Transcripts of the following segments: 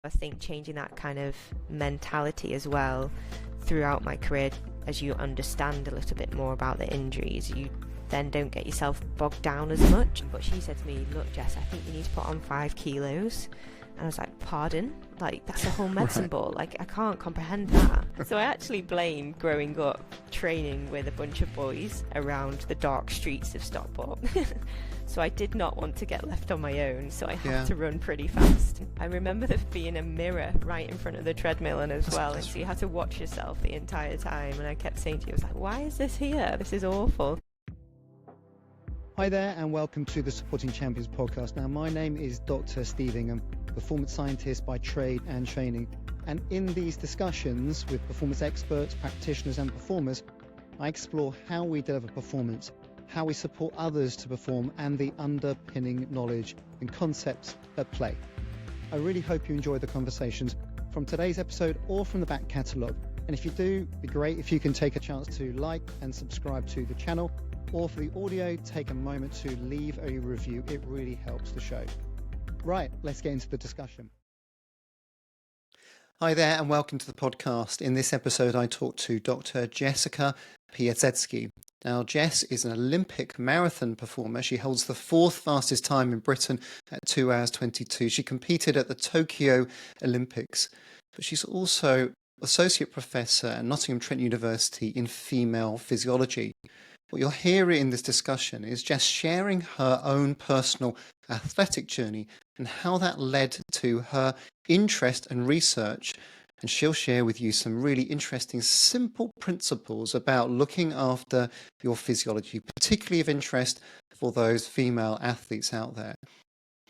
I think changing that kind of mentality as well throughout my career, as you understand a little bit more about the injuries, you then don't get yourself bogged down as much. But she said to me, look Jess, I think you need to put on 5 kilos. And I was like, pardon? Like, that's a whole medicine ball. Like, I can't comprehend that. So I actually blame growing up training with a bunch of boys around the dark streets of Stockport. So I did not want to get left on my own, so I had to run pretty fast. I remember there being a mirror right in front of the treadmill and as well, and so you had to watch yourself the entire time. And I kept saying to you, I was like, why is this here? This is awful. Hi there and welcome to the Supporting Champions podcast. Now my name is Dr. Steve Ingham, performance scientist by trade and training. And in these discussions with performance experts, practitioners and performers, I explore how we deliver performance, how we support others to perform, and the underpinning knowledge and concepts at play. I really hope you enjoy the conversations from today's episode or from the back catalogue. And if you do, it'd be great if you can take a chance to like and subscribe to the channel, or for the audio, take a moment to leave a review. It really helps the show. Right, let's get into the discussion. Hi there and welcome to the podcast. In this episode, I talk to Dr. Jessica Piasecki. Now, Jess is an Olympic marathon performer. She holds the 4th fastest time in Britain at 2 hours 22. She competed at the Tokyo Olympics, but she's also Associate Professor at Nottingham Trent University in Female Physiology. What you'll hear in this discussion is Jess sharing her own personal athletic journey and how that led to her interest and research. And she'll share with you some really interesting, simple principles about looking after your physiology, particularly of interest for those female athletes out there.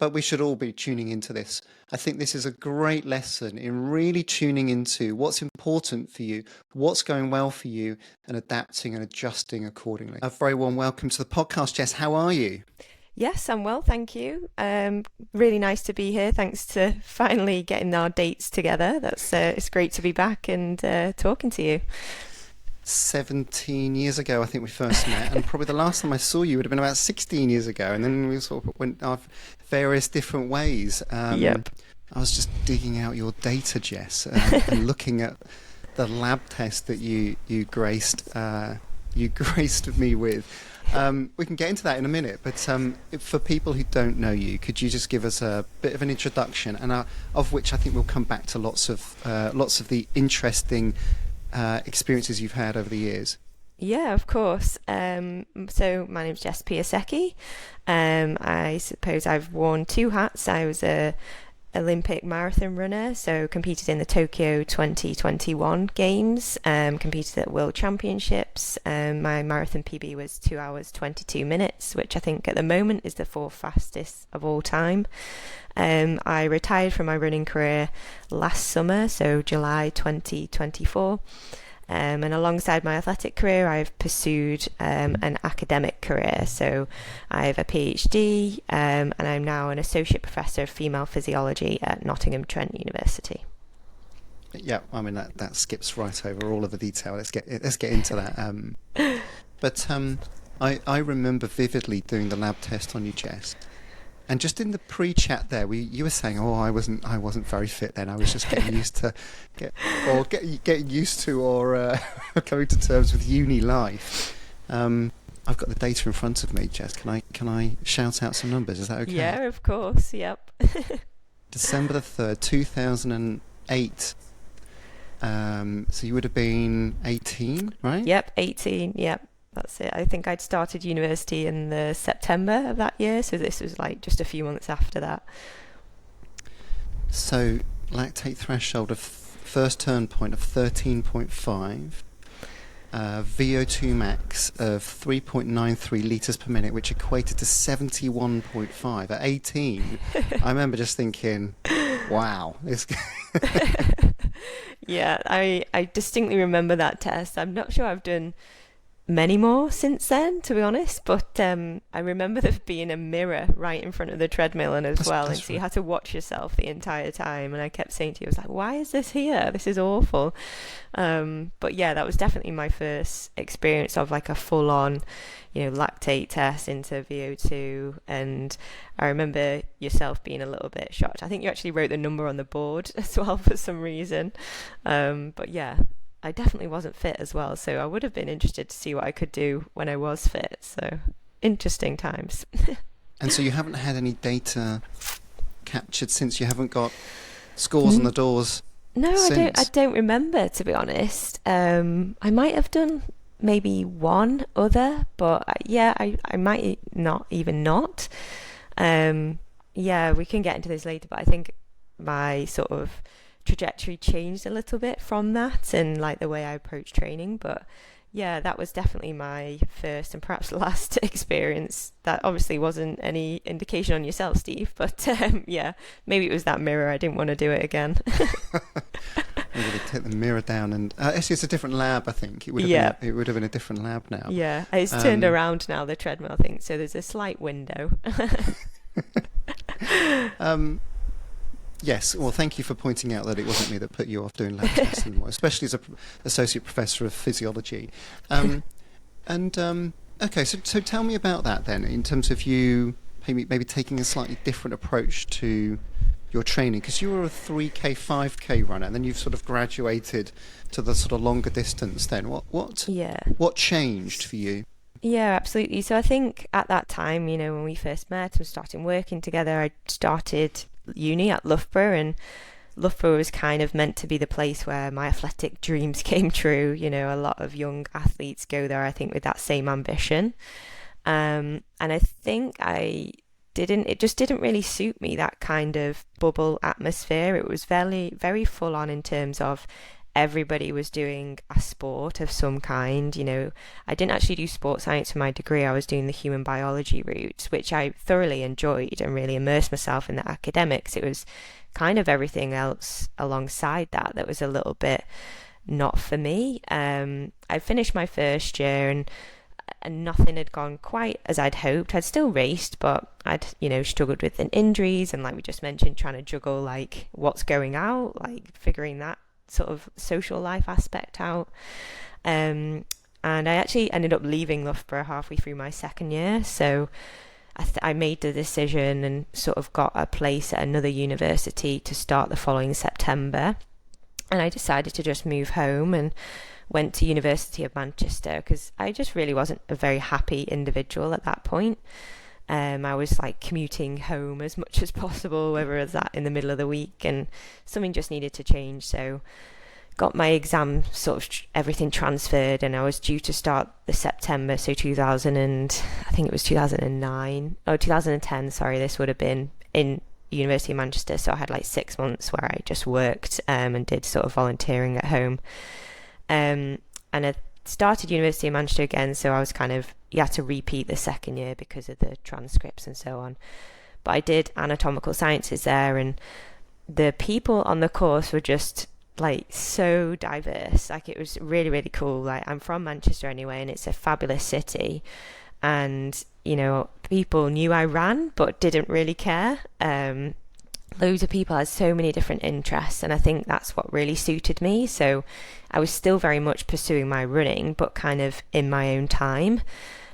But we should all be tuning into this. I think this is a great lesson in really tuning into what's important for you, what's going well for you, and adapting and adjusting accordingly. A very warm welcome to the podcast, Jess. How are you? Yes, I'm well, thank you. Really nice to be here. Thanks to finally getting our dates together. It's great to be back and talking to you. 17 years ago, I think we first met, and probably the last time I saw you would have been about 16 years ago, and then we sort of went our various different ways. Yep. I was just digging out your data, Jess, and looking at the lab test that you graced me with. We can get into that in a minute, but for people who don't know you, could you just give us a bit of an introduction, and of which I think we'll come back to lots of the interesting experiences you've had over the years? Yeah, of course. So my name's Jess Piasecki. I suppose I've worn 2 hats. I was a Olympic marathon runner, so competed in the Tokyo 2021 games, competed at World Championships. My marathon PB was 2 hours 22 minutes, which I think at the moment is the 4th fastest of all time. I retired from my running career last summer, so July 2024. And alongside my athletic career, I've pursued an academic career. So I have a PhD, and I'm now an associate professor of female physiology at Nottingham Trent University. Yeah, I mean that skips right over all of the detail. Let's get into that. But I remember vividly doing the lab test on you, Jess. And just in the pre-chat there, you were saying, "Oh, I wasn't very fit then. I was just getting used to getting used to coming to terms with uni life." I've got the data in front of me, Jess. Can I shout out some numbers? Is that okay? Yeah, of course. Yep. December the 3rd, 2008. So you would have been 18, right? Yep, 18. Yep. That's it. I think I'd started university in the September of that year, so this was like just a few months after that. So lactate threshold of first turn point of 13.5, VO2 max of 3.93 litres per minute, which equated to 71.5 at 18. I remember just thinking, wow. Yeah, I distinctly remember that test. I'm not sure I've done many more since then, to be honest. But I remember there being a mirror right in front of the treadmill and as well, and so you had to watch yourself the entire time. And I kept saying to you, I was like, "Why is this here? This is awful." But yeah, that was definitely my first experience of like a full-on, lactate test into VO2. And I remember yourself being a little bit shocked. I think you actually wrote the number on the board as well for some reason. But yeah, I definitely wasn't fit as well, so I would have been interested to see what I could do when I was fit. So interesting times. And so you haven't had any data captured since? You haven't got scores on the doors? No, since? I don't remember, to be honest. I might have done maybe one other, but yeah, I might not even not. Yeah, we can get into this later, but I think my sort of trajectory changed a little bit from that and like the way I approach training. But yeah, that was definitely my first and perhaps last experience. That obviously wasn't any indication on yourself, Steve, but yeah, maybe it was that mirror. I didn't want to do it again. Maybe they take the mirror down and actually it's a different lab. I think it would have been a different lab now. Yeah, it's turned around now, the treadmill, I think, so there's a slight window. Yes, well, thank you for pointing out that it wasn't me that put you off doing lab tests anymore, especially as an associate professor of physiology. Okay, so tell me about that then, in terms of you maybe taking a slightly different approach to your training, because you were a 3K, 5K runner, and then you've sort of graduated to the sort of longer distance then. What changed for you? Yeah, absolutely. So I think at that time, when we first met and started working together, I started uni at Loughborough, and Loughborough was kind of meant to be the place where my athletic dreams came true. A lot of young athletes go there, I think, with that same ambition. And I think it just didn't really suit me, that kind of bubble atmosphere. It was very, very full on in terms of everybody was doing a sport of some kind. I didn't actually do sports science for my degree. I was doing the human biology route, which I thoroughly enjoyed and really immersed myself in the academics. It was kind of everything else alongside that was a little bit not for me. I finished my first year and nothing had gone quite as I'd hoped. I'd still raced, but I'd struggled with injuries and, like we just mentioned, trying to juggle like what's going out, like figuring that sort of social life aspect out. And I actually ended up leaving Loughborough halfway through my second year, so I made the decision and sort of got a place at another university to start the following September. And I decided to just move home and went to University of Manchester because I just really wasn't a very happy individual at that point. I was like commuting home as much as possible, whether it was that in the middle of the week, and something just needed to change. So got my exam, sort of everything transferred, and I was due to start the September, so 2010, sorry, this would have been in University of Manchester. So I had like 6 months where I just worked and did sort of volunteering at home. And I started University of Manchester again, so I was you had to repeat the second year because of the transcripts and so on. But I did anatomical sciences there, and the people on the course were just like so diverse. Like, it was really, really cool. Like, I'm from Manchester anyway, and it's a fabulous city, and people knew I ran but didn't really care. Loads of people had so many different interests, and I think that's what really suited me. So I was still very much pursuing my running, but kind of in my own time.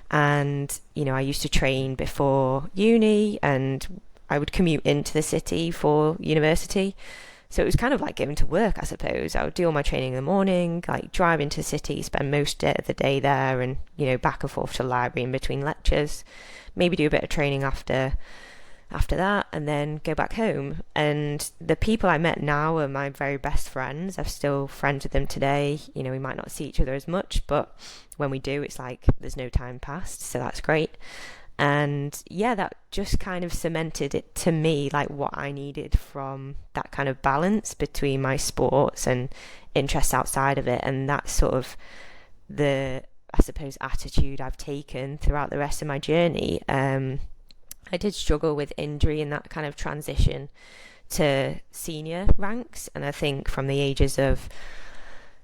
And I used to train before uni, and I would commute into the city for university. So it was kind of like going to work, I suppose. I would do all my training in the morning, like drive into the city, spend most of the day there, and back and forth to the library in between lectures, maybe do a bit of training after that, and then go back home. And the people I met now are my very best friends. I'm still friends with them today. We might not see each other as much, but when we do, it's like there's no time passed, so that's great. And yeah, that just kind of cemented it to me, like what I needed from that kind of balance between my sports and interests outside of it. And that's sort of the, I suppose, attitude I've taken throughout the rest of my journey. I did struggle with injury in that kind of transition to senior ranks, and I think from the ages of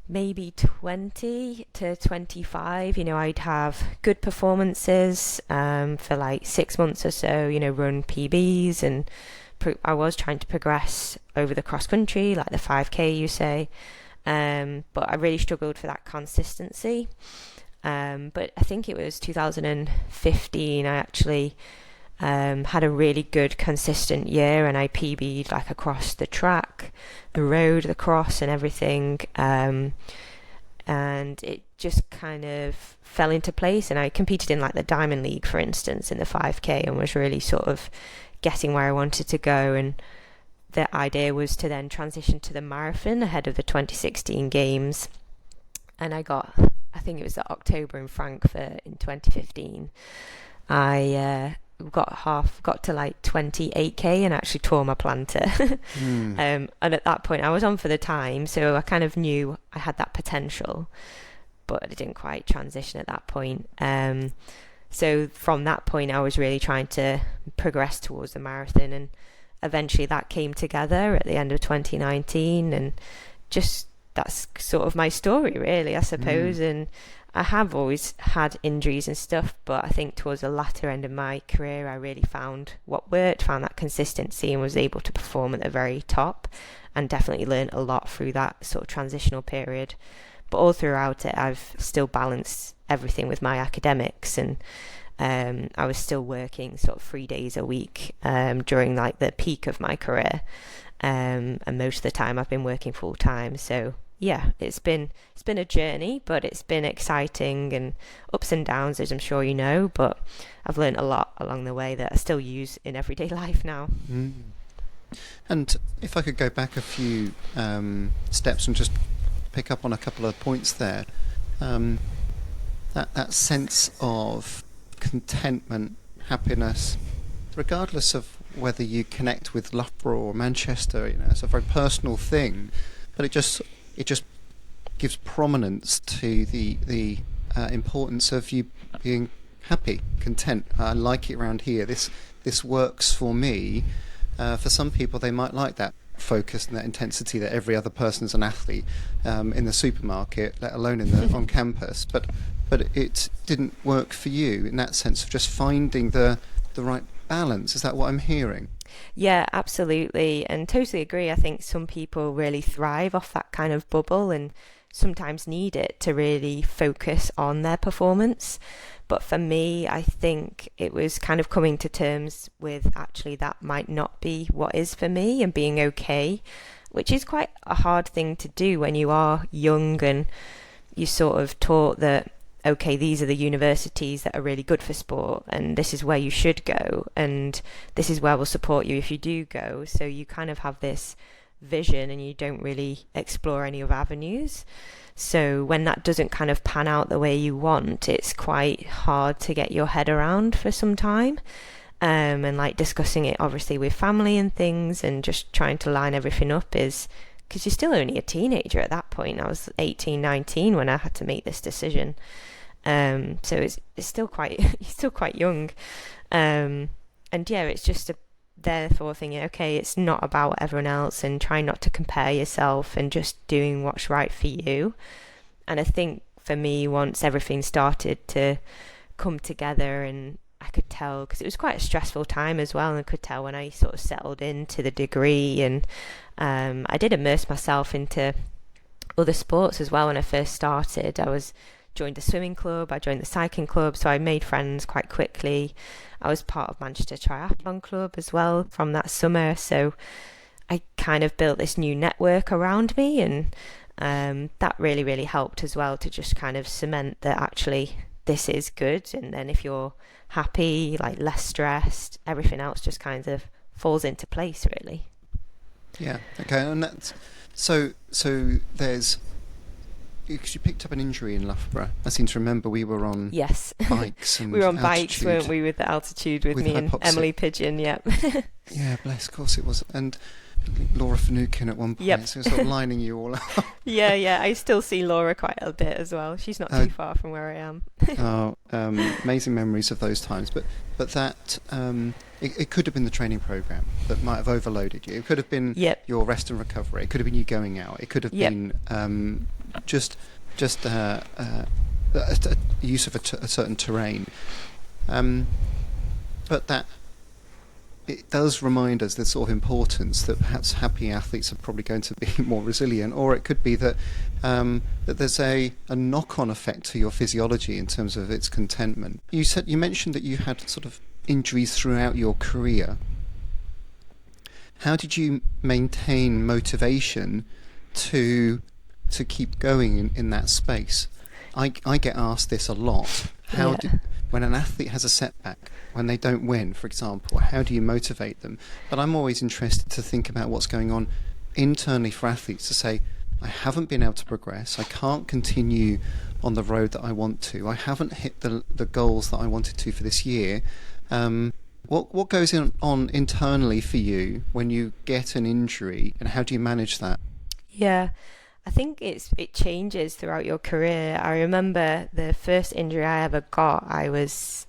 maybe 20 to 25. I'd have good performances for like 6 months or so, run PBs, and I was trying to progress over the cross country, like the 5K, you say. But I really struggled for that consistency. But I think it was 2015, I actually had a really good consistent year, and I PB'd like across the track, the road, the cross, and everything. And it just kind of fell into place, and I competed in like the Diamond League, for instance, in the 5K, and was really sort of getting where I wanted to go. And the idea was to then transition to the marathon ahead of the 2016 games. And I think it was the October in Frankfurt in 2015. I got to like 28k and actually tore my plantar. And at that point I was on for the time, so I kind of knew I had that potential, but I didn't quite transition at that point. So from that point I was really trying to progress towards the marathon, and eventually that came together at the end of 2019, and just that's sort of my story, really, I suppose. And I have always had injuries and stuff, but I think towards the latter end of my career I really found what worked, found that consistency, and was able to perform at the very top, and definitely learned a lot through that sort of transitional period. But all throughout it I've still balanced everything with my academics, and I was still working sort of 3 days a week during like the peak of my career, and most of the time I've been working full time. So yeah, it's been a journey, but it's been exciting, and ups and downs, as I'm sure you know, but I've learned a lot along the way that I still use in everyday life now. And if I could go back a few steps and just pick up on a couple of points there, that sense of contentment, happiness, regardless of whether you connect with Loughborough or Manchester, it's a very personal thing, but it just gives prominence to the importance of you being happy, content. I like it around here. This works for me. For some people, they might like that focus and that intensity that every other person is an athlete in the supermarket, let alone on campus. But it didn't work for you in that sense of just finding the right balance. Is that what I'm hearing? Yeah, absolutely, and totally agree. I think some people really thrive off that kind of bubble and sometimes need it to really focus on their performance. But for me, I think it was kind of coming to terms with actually that might not be what is for me, and being okay, which is quite a hard thing to do when you are young and you're sort of taught that, okay, these are the universities that are really good for sport, and this is where you should go, and this is where we'll support you if you do go. So you kind of have this vision and you don't really explore any other avenues. So when that doesn't kind of pan out the way you want, it's quite hard to get your head around for some time. And like discussing it obviously with family and things, and just trying to line everything up, is because you're still only a teenager at that point. I was 18, 19 when I had to make this decision. So it's still quite you're still quite young, and yeah, it's just therefore thinking, okay, it's not about everyone else, and trying not to compare yourself, and just doing what's right for you. And I think for me, once everything started to come together, and I could tell, because it was quite a stressful time as well, and I could tell when I sort of settled into the degree, and I did immerse myself into other sports as well. When I first started, joined the swimming club, I joined the cycling club, so I made friends quite quickly. I was part of Manchester Triathlon Club as well from that summer, so I kind of built this new network around me, and that really, really helped as well to just kind of cement that actually this is good. And then if you're happy, like less stressed, everything else just kind of falls into place, really. Yeah, okay, and that's so there's, because you picked up an injury in Loughborough. I seem to remember we were on bikes. And we were on altitude. Bikes, weren't we, with the altitude with me hypoxic. And Emily Pigeon, yep. Yeah, bless, of course it was. And Laura Finucane at one point, yep. So sort of lining you all up. Yeah, I still see Laura quite a bit as well. She's not too far from where I am. Amazing memories of those times. But that, it could have been the training program that might have overloaded you. It could have been your rest and recovery. It could have been you going out. It could have been just use of a certain terrain. But that it does remind us the sort of importance that perhaps happy athletes are probably going to be more resilient, or it could be that that there's a knock-on effect to your physiology in terms of its contentment. You mentioned that you had sort of injuries throughout your career. How did you maintain motivation to keep going in that space? I get asked this a lot. When an athlete has a setback, when they don't win, for example, how do you motivate them? But I'm always interested to think about what's going on internally for athletes to say, I haven't been able to progress, I can't continue on the road that I want to, I haven't hit the goals that I wanted to for this year. What goes on internally for you when you get an injury, and how do you manage that? Yeah, I think it changes throughout your career. I remember the first injury I ever got, it was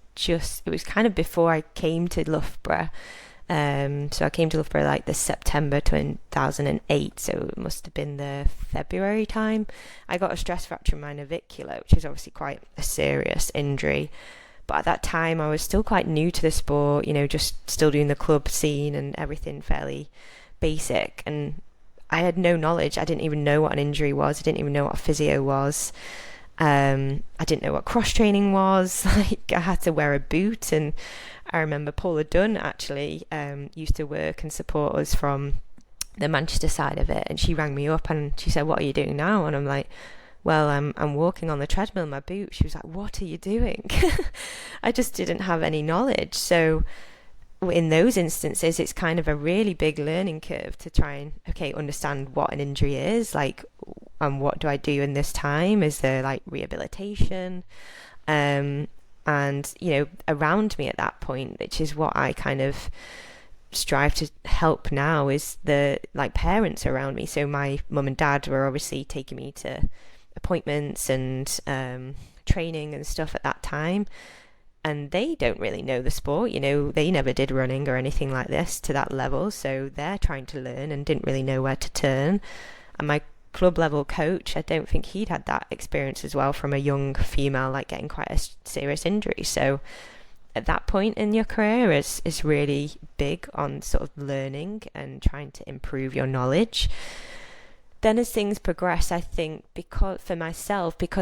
kind of before I came to Loughborough. So I came to Loughborough like the September 2008, so it must have been the February time. I got a stress fracture in my navicular, which is obviously quite a serious injury. But at that time, I was still quite new to the sport, just still doing the club scene and everything fairly basic. And I had no knowledge. I didn't even know what an injury was. I didn't even know what a physio was. I didn't know what cross training was. Like, I had to wear a boot. And I remember Paula Dunn actually used to work and support us from the Manchester side of it. And she rang me up and she said, "What are you doing now?" And I'm like, "Well, I'm walking on the treadmill in my boot." She was like, "What are you doing?" I just didn't have any knowledge. So in those instances, it's kind of a really big learning curve to try and understand what an injury is, like, and what do I do in this time? Is there like rehabilitation? And around me at that point, which is what I kind of strive to help now, is the parents around me. So my mum and dad were obviously taking me to appointments and training and stuff at that time, and they don't really know the sport. They never did running or anything like this to that level, so they're trying to learn and didn't really know where to turn. And my club level coach, I don't think he'd had that experience as well, from a young female getting quite a serious injury. So at that point in your career is really big on sort of learning and trying to improve your knowledge. Then as things progress, I think because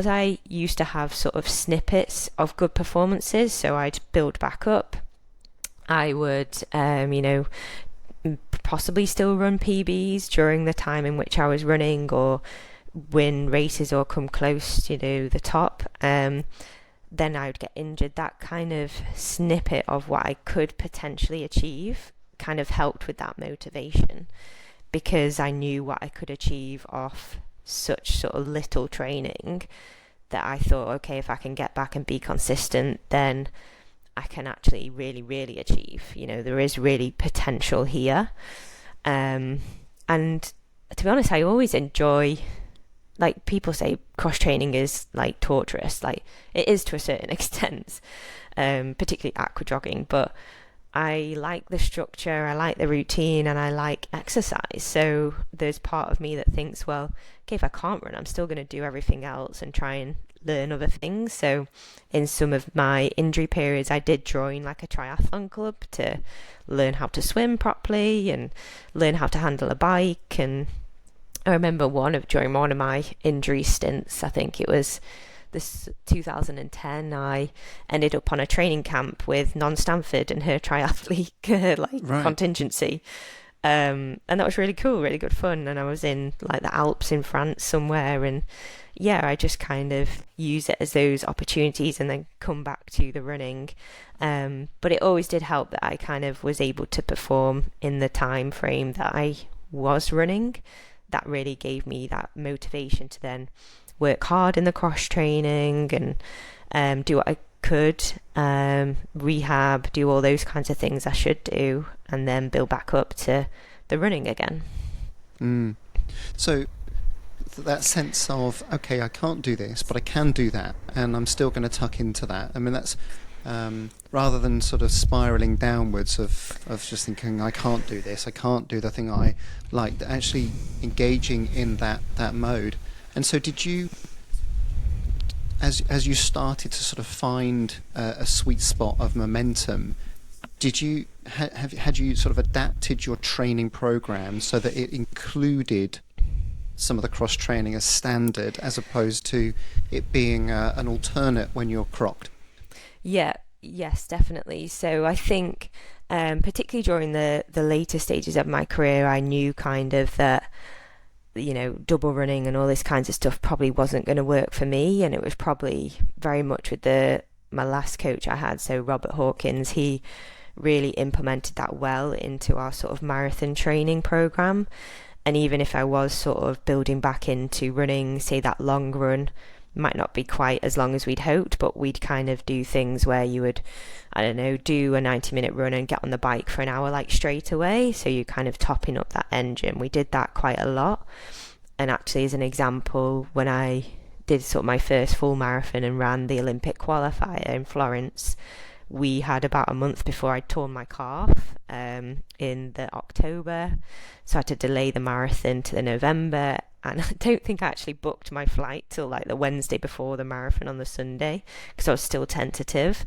I used to have sort of snippets of good performances, so I'd build back up. I would, possibly still run PBs during the time in which I was running, or win races or come close to the top. Then I would get injured. That kind of snippet of what I could potentially achieve kind of helped with that motivation, because I knew what I could achieve off such sort of little training, that I thought, okay, if I can get back and be consistent, then I can actually really, really achieve. There is really potential here. And to be honest, I always enjoy, people say cross training is torturous. It is to a certain extent, particularly aqua jogging, but I like the structure, I like the routine, and I like exercise. So there's part of me that thinks, well, okay, if I can't run, I'm still going to do everything else and try and learn other things. So in some of my injury periods, I did join a triathlon club to learn how to swim properly and learn how to handle a bike. And I remember during one of my injury stints, I think it was this 2010, I ended up on a training camp with Non-Stanford and her triathlete Right. contingency. And that was really cool, really good fun. And I was in the Alps in France somewhere, and I just kind of use it as those opportunities and then come back to the running. But it always did help that I kind of was able to perform in the time frame that I was running. That really gave me that motivation to then work hard in the cross training and do what I could, rehab, do all those kinds of things I should do, and then build back up to the running again. So that sense of, okay, I can't do this, but I can do that, and I'm still going to tuck into that. I mean, that's rather than sort of spiraling downwards of just thinking, I can't do this, I can't do the thing I like, actually engaging in that mode. And so did you, as you started to sort of find a sweet spot of momentum, did you had you sort of adapted your training program so that it included some of the cross training as standard, as opposed to it being an alternate when you're crocked? Yes, definitely. So I think, particularly during the later stages of my career, I knew kind of that, double running and all this kinds of stuff probably wasn't going to work for me, and it was probably very much with my last coach I had, so Robert Hawkins. He really implemented that well into our sort of marathon training program. And even if I was sort of building back into running, say that long run might not be quite as long as we'd hoped, but we'd kind of do things where you would, I don't know, do a 90-minute run and get on the bike for an hour like straight away, so you're kind of topping up that engine. We did that quite a lot. And actually, as an example, when I did sort of my first full marathon and ran the Olympic qualifier in Florence, we had about a month before I'd torn my calf in the October, so I had to delay the marathon to the November, and I don't think I actually booked my flight till like the Wednesday before the marathon on the Sunday, because I was still tentative.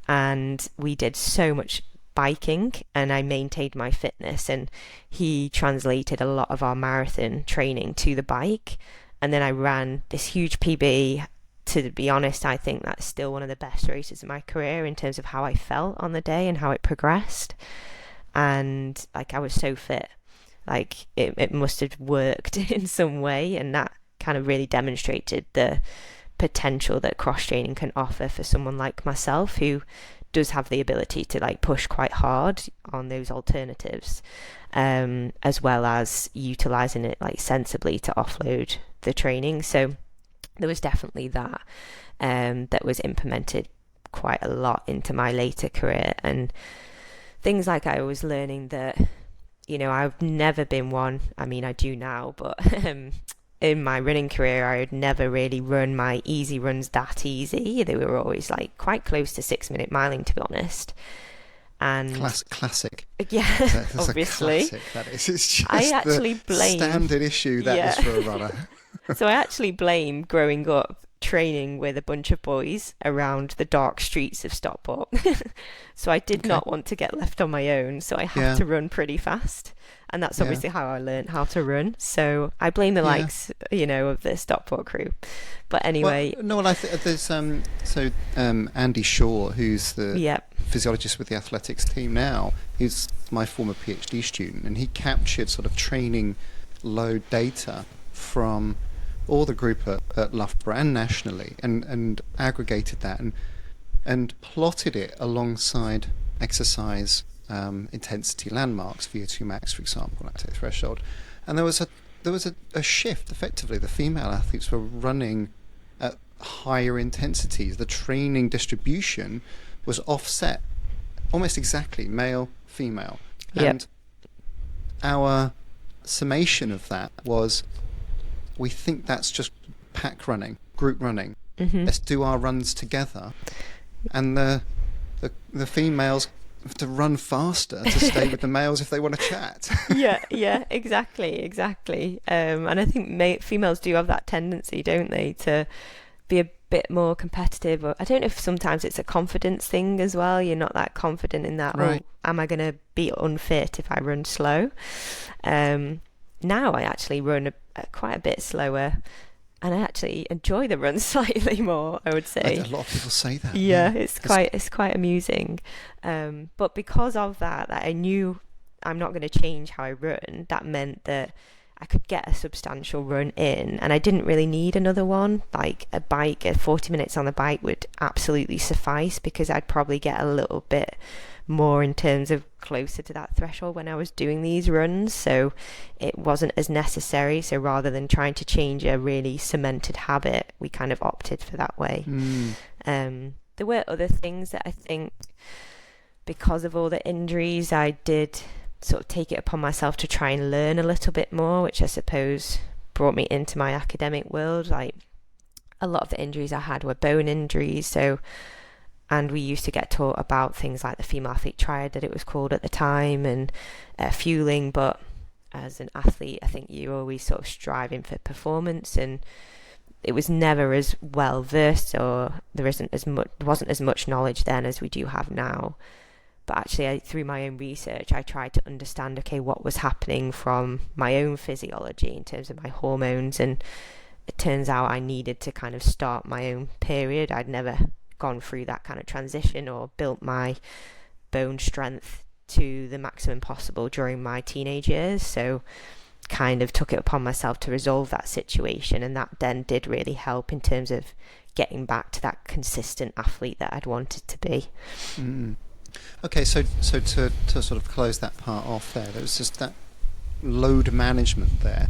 And we did so much biking and I maintained my fitness, and he translated a lot of our marathon training to the bike, and then I ran this huge PB. To be honest, I think that's still one of the best races of my career in terms of how I felt on the day and how it progressed. And like, I was so fit, like it must have worked in some way, and that kind of really demonstrated the potential that cross training can offer for someone like myself, who does have the ability to like push quite hard on those alternatives, as well as utilizing it like sensibly to offload the training. So there was definitely that that was implemented quite a lot into my later career. And things like, I was learning that, I've never been one, I mean I do now, but in my running career I had never really run my easy runs that easy. They were always like quite close to 6-minute miling, to be honest. And classic. Yeah, that's obviously. A classic, that is. It's just I actually blame standard issue that is for a runner. So I actually blame growing up training with a bunch of boys around the dark streets of Stockport. So I did not want to get left on my own, so I had to run pretty fast. And that's obviously how I learned how to run. So I blame the likes, of the Stockport crew. But anyway. Well, I think there's Andy Shaw, who's the physiologist with the athletics team now. He's my former PhD student, and he captured sort of training load data from all the group at Loughborough and nationally, and aggregated that and plotted it alongside exercise intensity landmarks, VO2 max, for example, lactate threshold. And there was a shift. Effectively, the female athletes were running at higher intensities. The training distribution was offset almost exactly, male, female. And our summation of that was, we think that's just pack running, group running. Let's do our runs together. And the females have to run faster to stay with the males if they want to chat. yeah, exactly. And I think females do have that tendency, don't they, to be a bit more competitive. Or I don't know if sometimes it's a confidence thing as well. You're not that confident in that, right. Am I going to be unfit if I run slow? Now I actually run quite a bit slower, and I actually enjoy the run slightly more, I would say. A lot of people say that. Yeah, it's quite amusing. But because of that I knew I'm not going to change how I run. That meant that I could get a substantial run in, and I didn't really need another one. Like a bike, 40 minutes on the bike would absolutely suffice, because I'd probably get a little bit more in terms of closer to that threshold when I was doing these runs, so it wasn't as necessary. So rather than trying to change a really cemented habit, we kind of opted for that way. There were other things that I think, because of all the injuries, I did sort of take it upon myself to try and learn a little bit more, which I suppose brought me into my academic world. Like, a lot of the injuries I had were bone injuries, and we used to get taught about things like the female athlete triad, that it was called at the time, and fueling. But as an athlete, I think you're always sort of striving for performance, and it was never as well versed, or there wasn't as much knowledge then as we do have now. But actually, through my own research, I tried to understand, okay, what was happening from my own physiology in terms of my hormones. And it turns out I needed to kind of start my own period. I'd never gone through that kind of transition or built my bone strength to the maximum possible during my teenage years. So kind of took it upon myself to resolve that situation. And that then did really help in terms of getting back to that consistent athlete that I'd wanted to be. Mm. Okay, so to sort of close that part off there was just that load management there.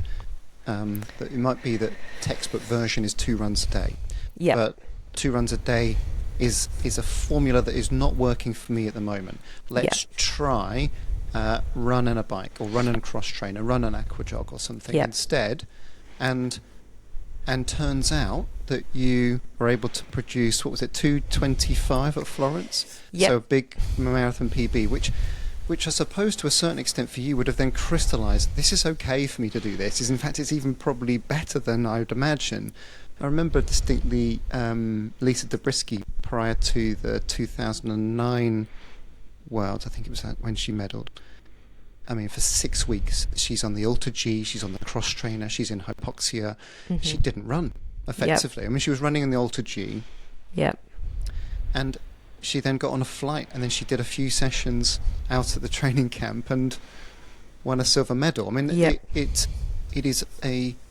That it might be that textbook version is 2 runs a day. Yeah. But 2 runs a day is a formula that is not working for me at the moment. Let's try run and a bike, or run and a cross trainer, run an aqua jog or something instead. And turns out that you were able to produce, what was it, 2:25 at Florence? Yep. So a big marathon PB, which I suppose to a certain extent for you would have then crystallised, this is okay for me to do this. In fact, it's even probably better than I would imagine. I remember distinctly Lisa Dobrisky prior to the 2009 Worlds, I think it was when she medalled. I mean, for 6 weeks, she's on the Alter G, she's on the cross trainer, she's in hypoxia. Mm-hmm. She didn't run effectively. I mean, she was running in the Alter G. Yep. And she then got on a flight, and then she did a few sessions out at the training camp and won a silver medal. I mean, it is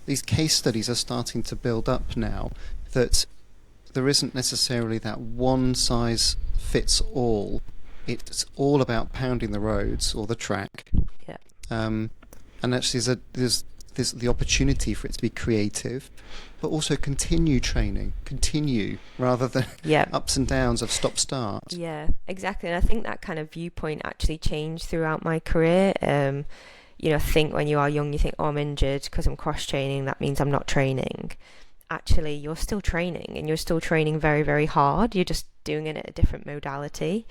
these case studies are starting to build up now, that there isn't necessarily that one size fits all. It's all about pounding the roads or the track. Yeah. And actually, there's the opportunity for it to be creative, but also continue training, rather than ups and downs of stop-start. Yeah, exactly. And I think that kind of viewpoint actually changed throughout my career. I think when you are young, you think, oh, I'm injured because I'm cross-training, that means I'm not training. Actually, you're still training, and you're still training very, very hard. You're just doing it at a different modality.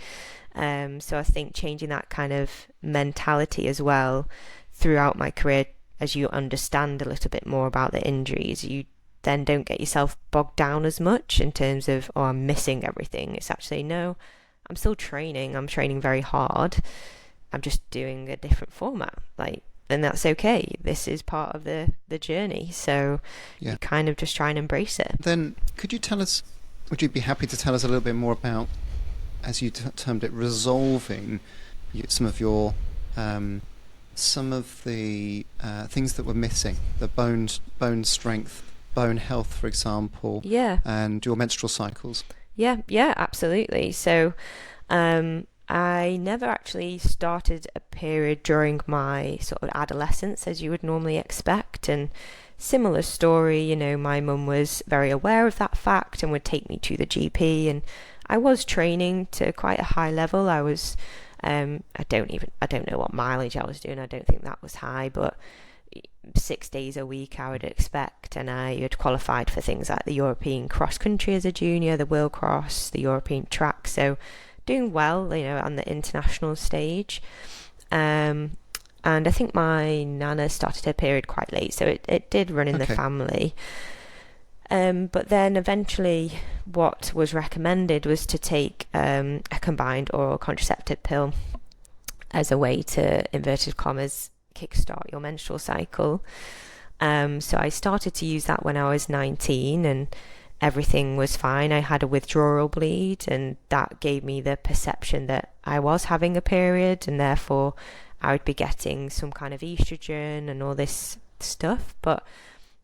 So I think changing that kind of mentality as well throughout my career, as you understand a little bit more about the injuries, you then don't get yourself bogged down as much in terms of, oh, I'm missing everything. It's actually, no, I'm still training. I'm training very hard. I'm just doing a different format. And that's okay. This is part of the journey. So you kind of just try and embrace it. Then would you be happy to tell us a little bit more about, as you termed it, resolving some of your some of the things that were missing, the bone strength, bone health, for example, and your menstrual cycles? Yeah, absolutely. So I never actually started a period during my sort of adolescence, as you would normally expect. And similar story, my mum was very aware of that fact and would take me to the GP, and I was training to quite a high level. I was, I don't know what mileage I was doing. I don't think that was high, but 6 days a week I would expect. And I had qualified for things like the European cross country as a junior, the World Cross, the European track. So doing well, on the international stage. And I think my nana started her period quite late, so it did run in the family. But then eventually what was recommended was to take a combined oral contraceptive pill as a way to, inverted commas, kickstart your menstrual cycle. So I started to use that when I was 19, and everything was fine. I had a withdrawal bleed, and that gave me the perception that I was having a period, and therefore I would be getting some kind of estrogen and all this stuff. But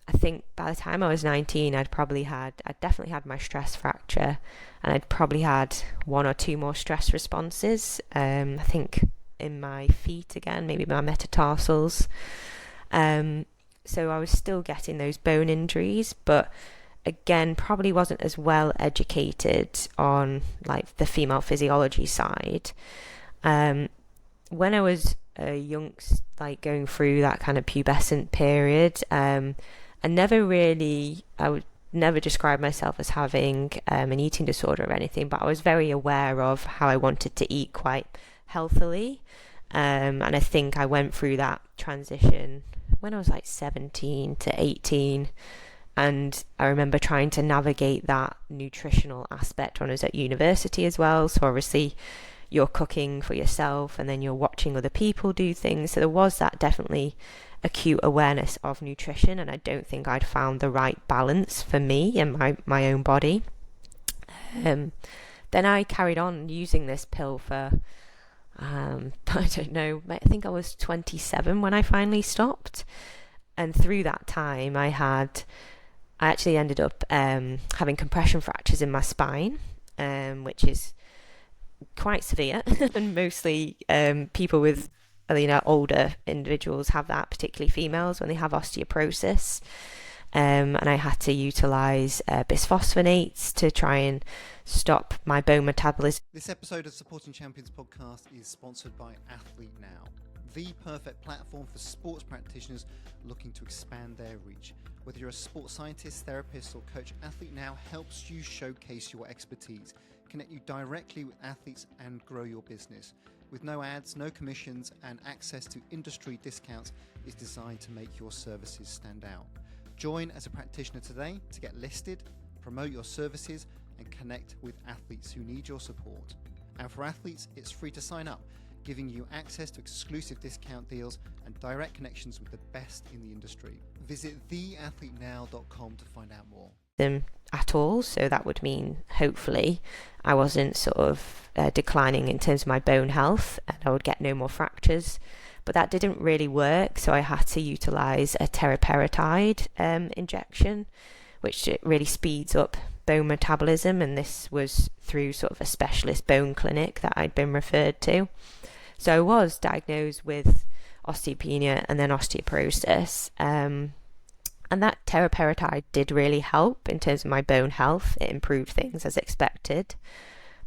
I think by the time I was 19, I'd definitely had my stress fracture, and I'd probably had 1 or 2 more stress responses. I think in my feet again, maybe my metatarsals. So I was still getting those bone injuries, but again, probably wasn't as well educated on the female physiology side. When I was young, going through that kind of pubescent period, I would never describe myself as having an eating disorder or anything, but I was very aware of how I wanted to eat quite healthily. And I think I went through that transition when I was like 17 to 18. And I remember trying to navigate that nutritional aspect when I was at university as well. So obviously you're cooking for yourself and then you're watching other people do things. So there was that definitely acute awareness of nutrition, and I don't think I'd found the right balance for me and my own body. Then I carried on using this pill for, I don't know, I think I was 27 when I finally stopped. And through that time I actually ended up having compression fractures in my spine, which is quite severe. And mostly people with older individuals have that, particularly females, when they have osteoporosis. And I had to utilise bisphosphonates to try and stop my bone metabolism. This episode of Supporting Champions podcast is sponsored by Athlete Now, the perfect platform for sports practitioners looking to expand their reach. Whether you're a sports scientist, therapist, or coach, Athlete Now helps you showcase your expertise, connect you directly with athletes, and grow your business. With no ads, no commissions, and access to industry discounts, it's designed to make your services stand out. Join as a practitioner today to get listed, promote your services, and connect with athletes who need your support. And for athletes, it's free to sign up, giving you access to exclusive discount deals and direct connections with the best in the industry. Visit theathletenow.com to find out more. Them at all, so that would mean hopefully I wasn't sort of declining in terms of my bone health and I would get no more fractures. But that didn't really work, so I had to utilise a teriparatide injection, which it really speeds up bone metabolism, and this was through sort of a specialist bone clinic that I'd been referred to. So I was diagnosed with osteopenia and then osteoporosis, and that teriparatide did really help in terms of my bone health. It improved things as expected,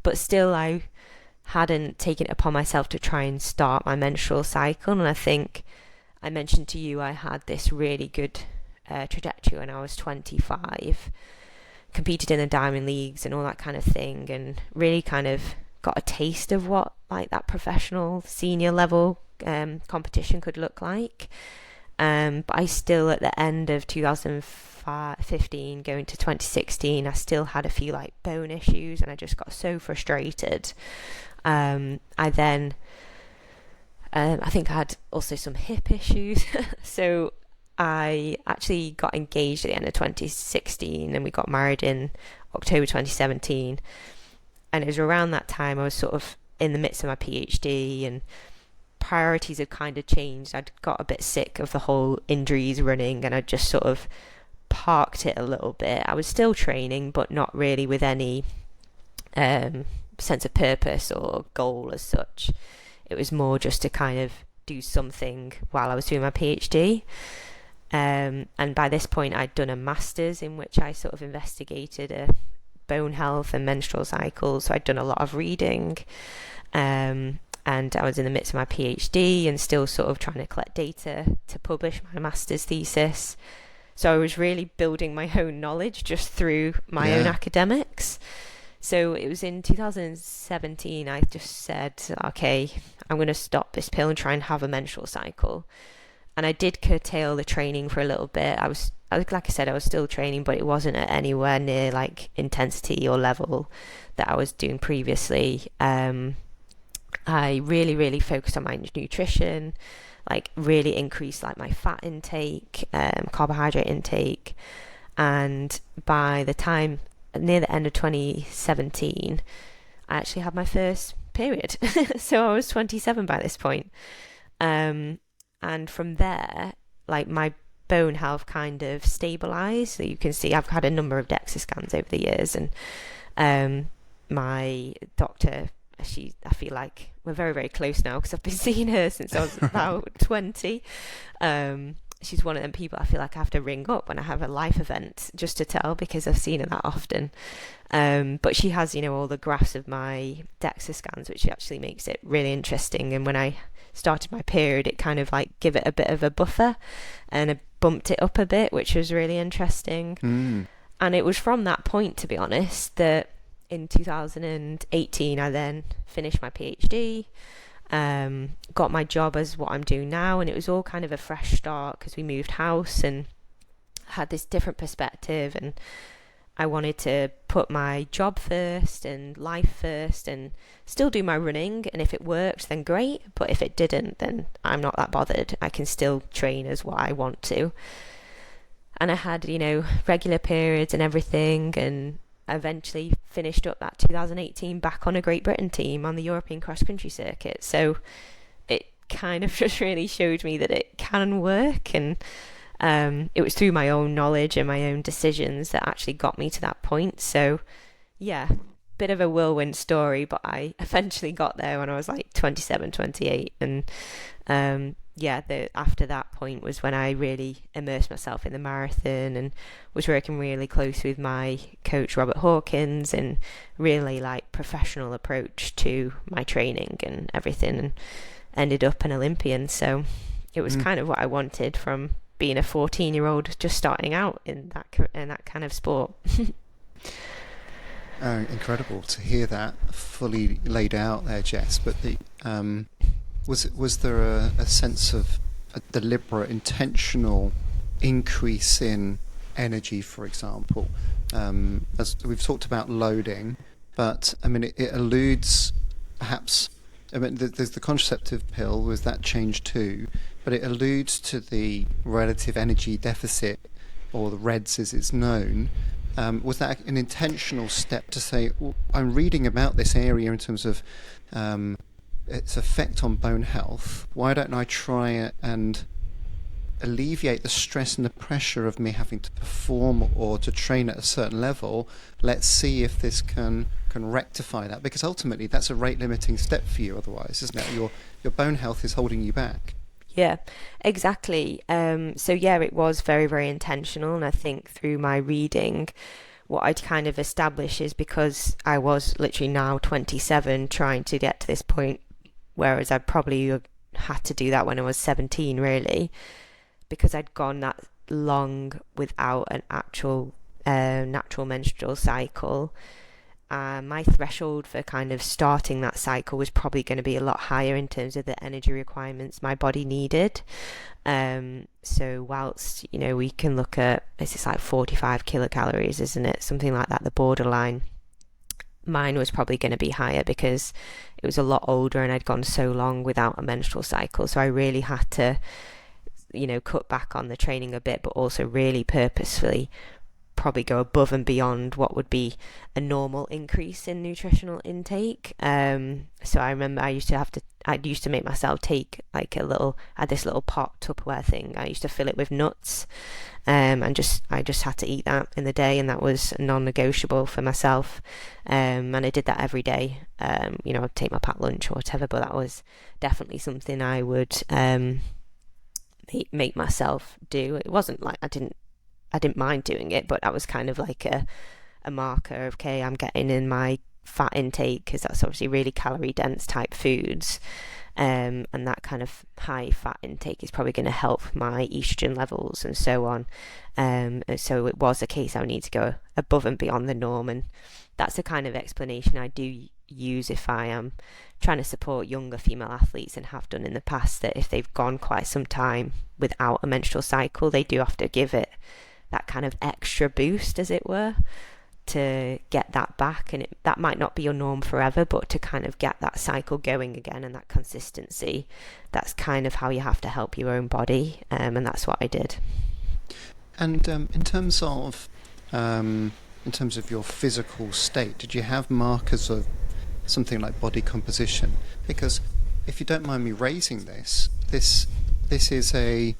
but still I hadn't taken it upon myself to try and start my menstrual cycle. And I think I mentioned to you I had this really good trajectory when I was 25, competed in the Diamond Leagues and all that kind of thing, and really kind of got a taste of what like that professional senior level competition could look like. But I still, at the end of 2015 going to 2016, I still had a few like bone issues, and I just got so frustrated. I then I think I had also some hip issues. So I actually got engaged at the end of 2016 and we got married in October 2017. And it was around that time I was sort of in the midst of my PhD and priorities had kind of changed. I'd got a bit sick of the whole injuries running and I just sort of parked it a little bit. I was still training, but not really with any sense of purpose or goal as such. It was more just to kind of do something while I was doing my PhD. And by this point I'd done a master's in which I sort of investigated bone health and menstrual cycles. So I'd done a lot of reading, and I was in the midst of my PhD and still sort of trying to collect data to publish my master's thesis. So I was really building my own knowledge just through my own academics. So it was in 2017 I just said, okay, I'm going to stop this pill and try and have a menstrual cycle. And I did curtail the training for a little bit. I was like I said, I was still training, but it wasn't at anywhere near like intensity or level that I was doing previously. I really, really focused on my nutrition, like really increased like my fat intake, carbohydrate intake. And by the time near the end of 2017, I actually had my first period. So I was 27 by this point. And from there, like my bone health kind of stabilized. So you can see I've had a number of DEXA scans over the years, and my doctor, I feel like we're very, very close now because I've been seeing her since I was about 20. She's one of them people I feel like I have to ring up when I have a life event just to tell, because I've seen her that often. But she has, all the graphs of my DEXA scans, which actually makes it really interesting. And when I started my period, it kind of like give it a bit of a buffer and I bumped it up a bit, which was really interesting. And it was from that point, to be honest, that in 2018 I then finished my PhD. got my job as what I'm doing now, and it was all kind of a fresh start because we moved house and had this different perspective, and I wanted to put my job first and life first and still do my running, and if it worked then great, but if it didn't then I'm not that bothered. I can still train as what I want to. And I had, regular periods and everything, and eventually finished up that 2018 back on a Great Britain team on the European cross country circuit. So it kind of just really showed me that it can work, and it was through my own knowledge and my own decisions that actually got me to that point. So yeah, bit of a whirlwind story, but I eventually got there when I was like 27, 28, and after that point was when I really immersed myself in the marathon and was working really close with my coach Robert Hawkins, and really like professional approach to my training and everything, and ended up an Olympian. So it was kind of what I wanted from being a 14-year-old just starting out in that kind of sport. Incredible to hear that fully laid out there, Jess. But was there a sense of a deliberate, intentional increase in energy, for example? As we've talked about loading, but I mean it alludes perhaps. I mean, there's the contraceptive pill, was that change too, but it alludes to the relative energy deficit, or the REDS as it's known. Was that an intentional step to say, I'm reading about this area in terms of its effect on bone health, why don't I try it and alleviate the stress and the pressure of me having to perform or to train at a certain level? Let's see if this can rectify that, because ultimately that's a rate limiting step for you otherwise, isn't it? Your bone health is holding you back. Yeah, exactly. So yeah, it was very, very intentional, and I think through my reading, what I'd kind of established is, because I was literally now 27 trying to get to this point, whereas I probably had to do that when I was 17 really, because I'd gone that long without an actual natural menstrual cycle. My threshold for kind of starting that cycle was probably going to be a lot higher in terms of the energy requirements my body needed. So whilst, we can look at, it's like 45 kilocalories, isn't it? Something like that, the borderline. Mine was probably going to be higher because it was a lot older and I'd gone so long without a menstrual cycle. So I really had to, cut back on the training a bit, but also really purposefully probably go above and beyond what would be a normal increase in nutritional intake. So I remember I used to make myself take like I had this little pot Tupperware thing. I used to fill it with nuts, and I just had to eat that in the day, and that was non-negotiable for myself. And I did that every day. I'd take my packed lunch or whatever, but that was definitely something I would make myself do. It wasn't like I didn't mind doing it, but that was kind of like a marker of, okay, I'm getting in my fat intake, because that's obviously really calorie dense type foods, and that kind of high fat intake is probably going to help my estrogen levels and so on. So it was a case I would need to go above and beyond the norm, and that's the kind of explanation I do use if I am trying to support younger female athletes, and have done in the past, that if they've gone quite some time without a menstrual cycle, they do have to give it that kind of extra boost, as it were, to get that back. And that might not be your norm forever, but to kind of get that cycle going again and that consistency, that's kind of how you have to help your own body, and that's what I did. And in terms of your physical state, did you have markers of something like body composition? Because if you don't mind me raising this is an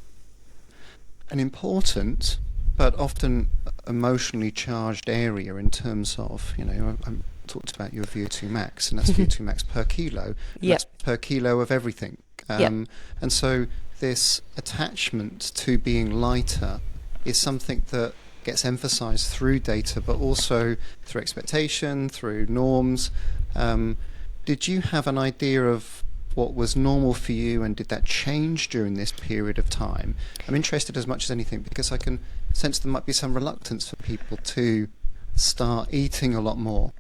important but often emotionally charged area in terms of, I talked about your VO2 max, and that's VO2 max per kilo, and that's per kilo of everything. And so this attachment to being lighter is something that gets emphasized through data, but also through expectation, through norms. Did you have an idea of what was normal for you, and did that change during this period of time? I'm interested as much as anything because I can sense there might be some reluctance for people to start eating a lot more.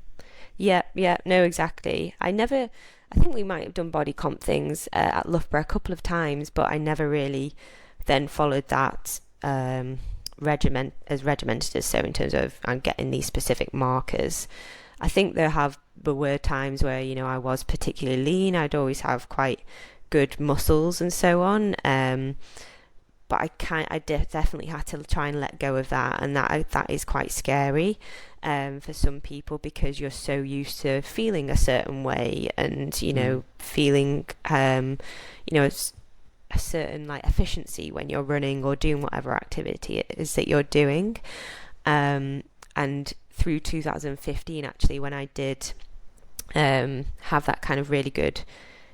Yeah, yeah, no, exactly. I think we might have done body comp things at Loughborough a couple of times, but I never really then followed that regimented as so in terms of I'm getting these specific markers. I think there were times where, I was particularly lean. I'd always have quite good muscles and so on. But definitely had to try and let go of that, and that is quite scary for some people because you're so used to feeling a certain way, and feeling a certain like efficiency when you're running or doing whatever activity it is that you're doing. And through 2015, actually, when I did have that kind of really good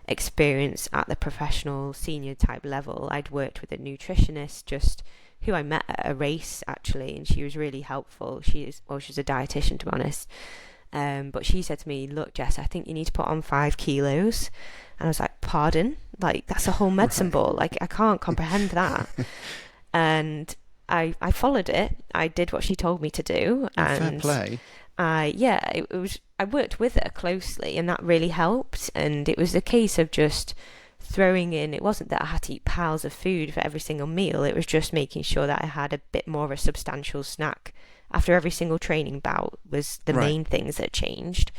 experience at the professional senior type level, I'd worked with a nutritionist just who I met at a race actually, and she was really helpful. She's a dietitian, to be honest. But she said to me, "Look, Jess, I think you need to put on 5 kilos." And I was like, "Pardon? Like, that's a whole medicine ball. Like, I can't comprehend that." And I followed it. I did what she told me to do, Fair and play. it was. I worked with her closely, and that really helped. And it was a case of just throwing in. It wasn't that I had to eat piles of food for every single meal. It was just making sure that I had a bit more of a substantial snack after every single training bout was the Right. main things that changed.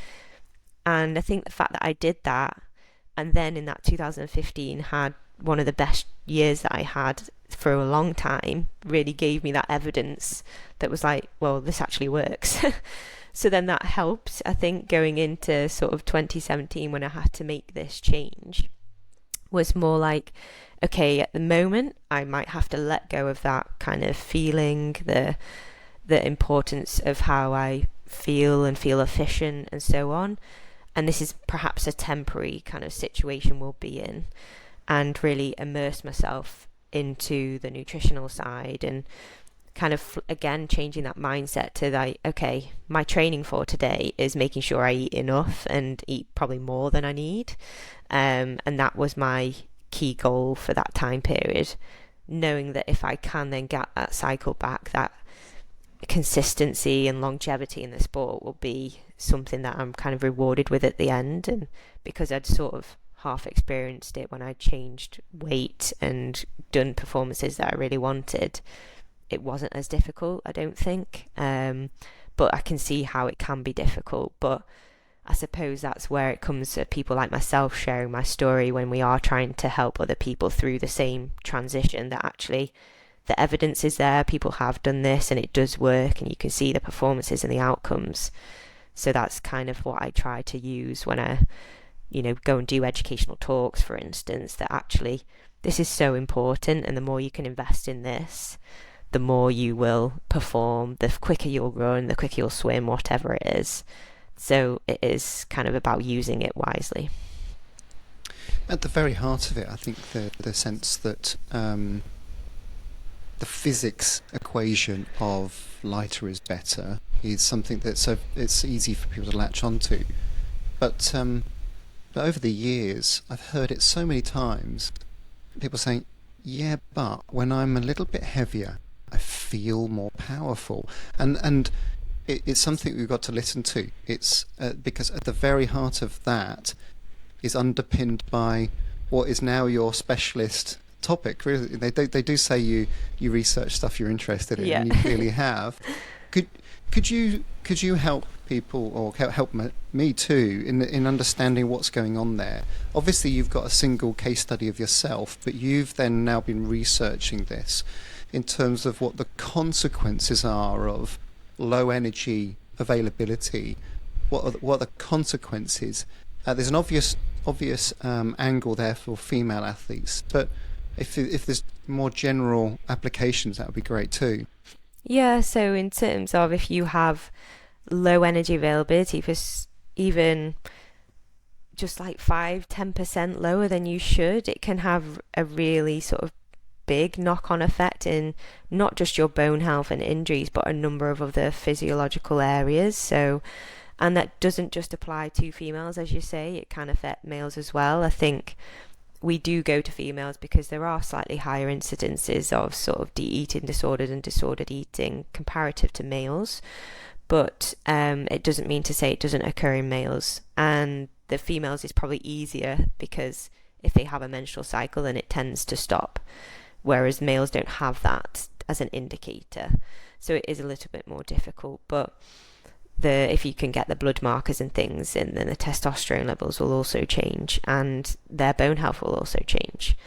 And I think the fact that I did that, and then in that 2015 had one of the best years that I had for a long time, really gave me that evidence that was like, well, this actually works. So then that helped, I think, going into sort of 2017 when I had to make this change, was more like, okay, at the moment, I might have to let go of that kind of feeling, the importance of how I feel and feel efficient and so on. And this is perhaps a temporary kind of situation we'll be in, and really immerse myself into the nutritional side and kind of again changing that mindset to like, okay, my training for today is making sure I eat enough and eat probably more than I need. And that was my key goal for that time period, knowing that if I can then get that cycle back, that consistency and longevity in the sport will be something that I'm kind of rewarded with at the end. And because I'd sort of half experienced it when I changed weight and done performances that I really wanted, it wasn't as difficult, I don't think. But I can see how it can be difficult. But I suppose that's where it comes to people like myself sharing my story when we are trying to help other people through the same transition, that actually the evidence is there, people have done this and it does work, and you can see the performances and the outcomes. So that's kind of what I try to use when I, go and do educational talks, for instance, that actually this is so important, and the more you can invest in this, the more you will perform, the quicker you'll run, the quicker you'll swim, whatever it is. So it is kind of about using it wisely. At the very heart of it, I think the sense that the physics equation of lighter is better is something that's it's easy for people to latch onto. But over the years, I've heard it so many times, people saying, yeah, but when I'm a little bit heavier, I feel more powerful. And it's something we've got to listen to. It's because at the very heart of that is underpinned by what is now your specialist topic. Really, they do say you research stuff you're interested in, and you clearly have. Could you help people, or help me too, in understanding what's going on there? Obviously, you've got a single case study of yourself, but you've then now been researching this in terms of what the consequences are of low energy availability. What are the consequences? There's an obvious angle there for female athletes, but if there's more general applications, that would be great too. Yeah, so in terms of if you have low energy availability for even just like 5-10% lower than you should, it can have a really sort of big knock-on effect in not just your bone health and injuries, but a number of other physiological areas. So, and that doesn't just apply to females, as you say, it can affect males as well. I think we do go to females because there are slightly higher incidences of sort of eating disorders and disordered eating comparative to males. but it doesn't mean to say it doesn't occur in males. And the females is probably easier because if they have a menstrual cycle, then it tends to stop, whereas males don't have that as an indicator. So it is a little bit more difficult, but if you can get the blood markers and things, and then the testosterone levels will also change, and their bone health will also change.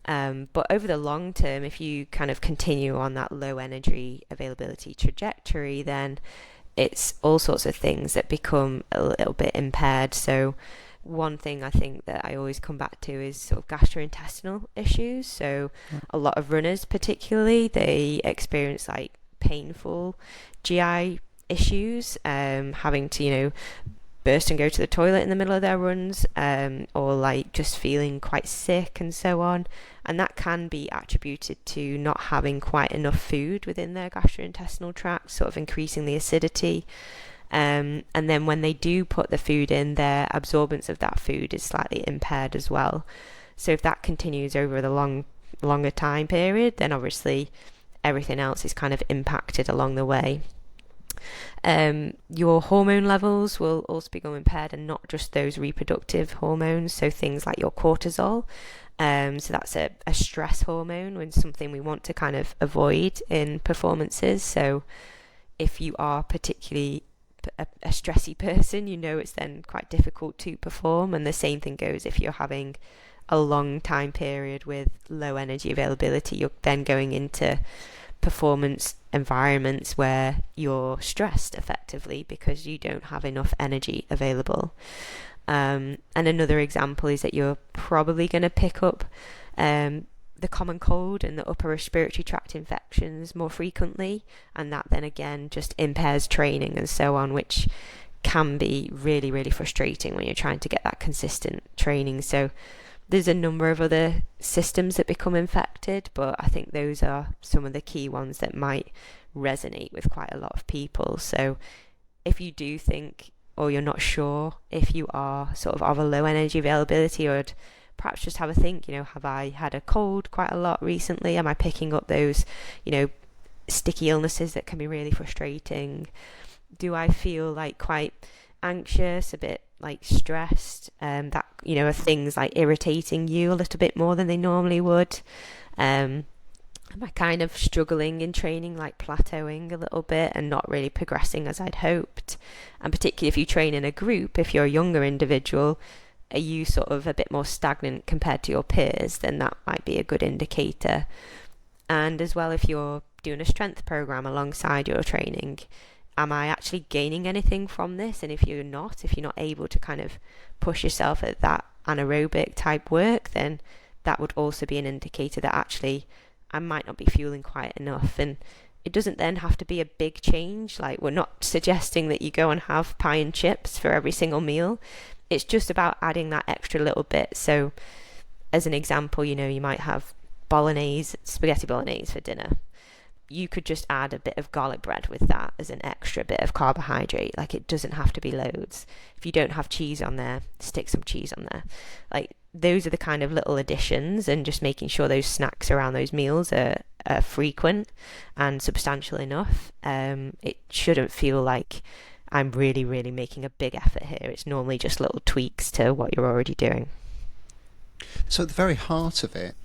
But over the long term, if you kind of continue on that low energy availability trajectory, then it's all sorts of things that become a little bit impaired. So one thing I think that I always come back to is sort of gastrointestinal issues. So a lot of runners particularly, they experience like painful GI issues, having to, burst and go to the toilet in the middle of their runs, or like just feeling quite sick and so on. And that can be attributed to not having quite enough food within their gastrointestinal tract, sort of increasing the acidity. And then when they do put the food in, their absorbance of that food is slightly impaired as well. So if that continues over the longer time period, then obviously everything else is kind of impacted along the way. Your hormone levels will also become impaired, and not just those reproductive hormones, so things like your cortisol. So that's a stress hormone, and something we want to kind of avoid in performances. So if you are particularly a stressy person, it's then quite difficult to perform. And the same thing goes if you're having a long time period with low energy availability. You're then going into performance environments where you're stressed effectively because you don't have enough energy available. And another example is that you're probably going to pick up the common cold and the upper respiratory tract infections more frequently, and that then again just impairs training and so on, which can be really, really frustrating when you're trying to get that consistent training. So there's a number of other systems that become infected, but I think those are some of the key ones that might resonate with quite a lot of people. So if you do think, or you're not sure if you are sort of a low energy availability, or perhaps just have a think, have I had a cold quite a lot recently? Am I picking up those, sticky illnesses that can be really frustrating? Do I feel like quite anxious, a bit like stressed, that are things like irritating you a little bit more than they normally would? Am I kind of struggling in training, like plateauing a little bit and not really progressing as I'd hoped? And particularly if you train in a group, if you're a younger individual, are you sort of a bit more stagnant compared to your peers? Then that might be a good indicator. And as well, if you're doing a strength program alongside your training, am I actually gaining anything from this? And if you're not able to kind of push yourself at that anaerobic type work, then that would also be an indicator that actually I might not be fueling quite enough. And it doesn't then have to be a big change. Like, we're not suggesting that you go and have pie and chips for every single meal. It's just about adding that extra little bit. So as an example, you might have spaghetti bolognese for dinner. You could just add a bit of garlic bread with that as an extra bit of carbohydrate. Like, it doesn't have to be loads. If you don't have cheese on there, stick some cheese on there. Like, those are the kind of little additions, and just making sure those snacks around those meals are frequent and substantial enough. It shouldn't feel like I'm really, really making a big effort here. It's normally just little tweaks to what you're already doing. So at the very heart of it,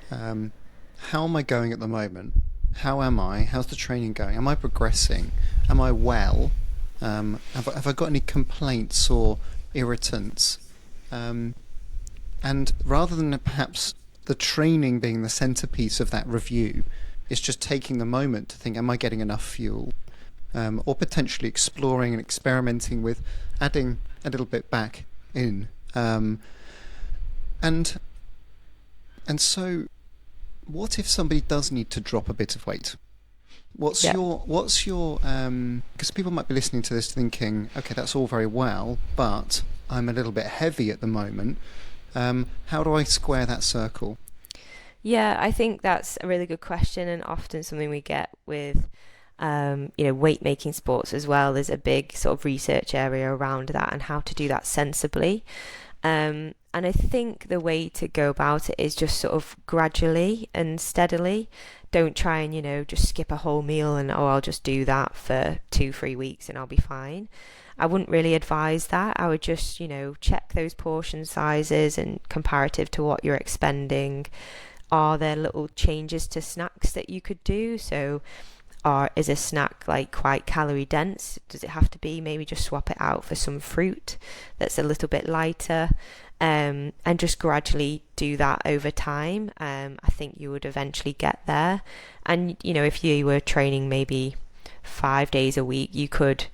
how am I going at the moment? How am I? How's the training going? Am I progressing? Am I well? Have I got any complaints or irritants? And rather than perhaps the training being the centerpiece of that review, it's just taking the moment to think, am I getting enough fuel? Or potentially exploring and experimenting with adding a little bit back in. And so what if somebody does need to drop a bit of weight? What's your because people might be listening to this thinking, okay, that's all very well, but I'm a little bit heavy at the moment. How do I square that circle? Yeah, I think that's a really good question, and often something we get with weight making sports as well. There's a big sort of research area around that and how to do that sensibly. And I think the way to go about it is just sort of gradually and steadily don't try and, just skip a whole meal and, oh, I'll just do that for 2-3 weeks and I'll be fine. I wouldn't really advise that. I would just, check those portion sizes and comparative to what you're expending. Are there little changes to snacks that you could do? So, is a snack like quite calorie dense? Does it have to be? Maybe just swap it out for some fruit that's a little bit lighter, and just gradually do that over time. I think you would eventually get there. And, if you were training maybe 5 days a week, you could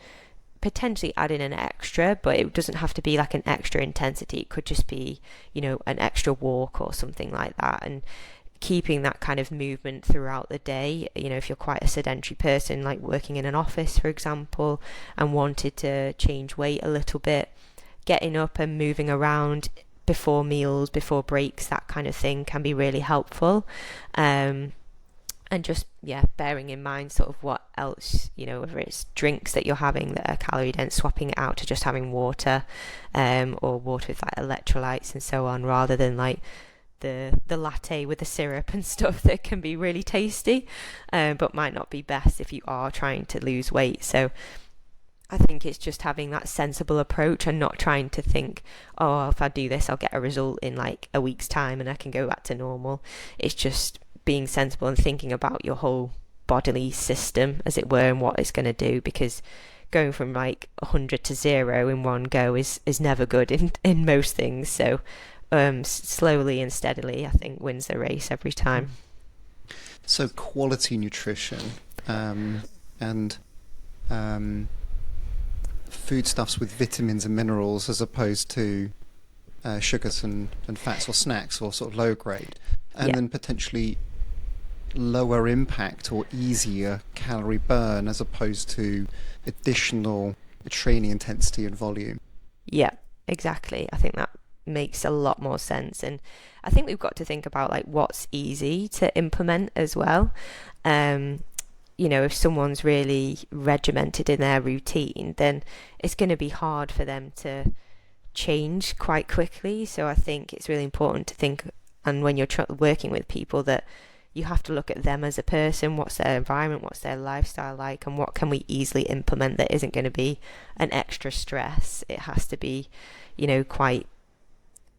potentially add in an extra, but it doesn't have to be like an extra intensity. It could just be, an extra walk or something like that. And keeping that kind of movement throughout the day. If you're quite a sedentary person, like working in an office, for example, and wanted to change weight a little bit, getting up and moving around before meals, before breaks, that kind of thing can be really helpful. And just, bearing in mind sort of what else, whether it's drinks that you're having that are calorie dense, swapping it out to just having water, or water with like electrolytes and so on, rather than like the latte with the syrup and stuff that can be really tasty, but might not be best if you are trying to lose weight. So I think it's just having that sensible approach and not trying to think, oh, if I do this, I'll get a result in like a week's time and I can go back to normal. It's just being sensible and thinking about your whole bodily system, as it were, and what it's going to do, because going from like 100 to 0 in one go is never good in most things. So slowly and steadily, I think, wins the race every time. So quality nutrition, and foodstuffs with vitamins and minerals, as opposed to sugars and fats or snacks, or sort of low grade, and then potentially lower impact or easier calorie burn, as opposed to additional training intensity and volume. Yeah, exactly. I think that makes a lot more sense. And I think we've got to think about like what's easy to implement as well. If someone's really regimented in their routine, then it's going to be hard for them to change quite quickly. So I think it's really important to think, and when you're working with people, that you have to look at them as a person. What's their environment? What's their lifestyle like? And what can we easily implement that isn't going to be an extra stress? It has to be, quite